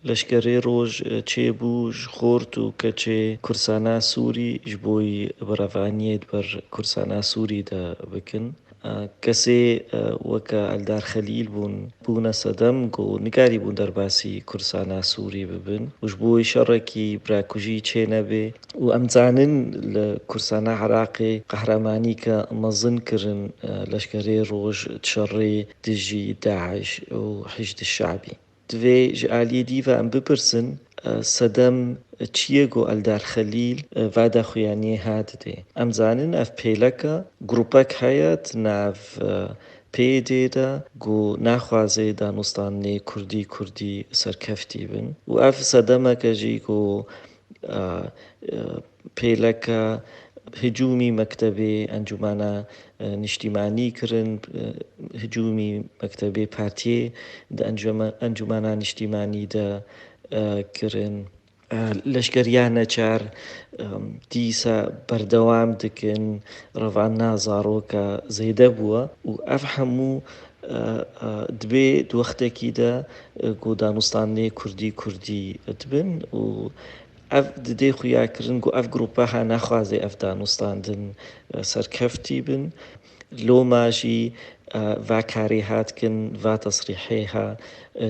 لەشکرەی ڕۆژ چێبوو خۆرت و کەچێ کورسانە سووری ji بۆ بەڕەڤانیێت بەر کورسانە سووریدا بکن. کەسێ وەکە ئەلدار خەلیل بوونە سەدەم و نگاری بوون دەرباسی کورسانە سووری ببن وش بۆی شەڕێکی براکوژی چێ نەبێ و ئەمزانن لە کورسانە عراقێ قەهرەمانی کە مەزن کردن لەشکرەی ڕۆژ شەڕێ دژی داعش و حیشد شعبی. دوێ ji aliyê dîvê em bipirsin sedem çiyê got Aldar Xelîl vada xuyaniyê hat dê. Em zanin ev pêleka grupek heye nav pêdê de got naxwaze Danûstanê Kurdî serkeftî bin û ev sedemeke jî got pêleka hicûmî mektebê encûmena niştîmanî kirin, hicûmî mektebê partiyê di encûmena niştîmanî de kirin. Leşkeriya neçar dîsa berdewam dikin, revana zaroka zêde bûye û ev hemû dibê di wextekî de got Danûstanê Kurdî dibin û ev didê xuyakirin got ev grupeha naxwaze ev danûstandin serkeftî bin. Loma jî va karê hat kin, va tesrîhê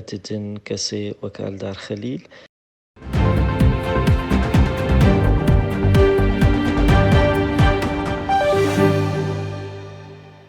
didin kesê wek Aldar Xelîl.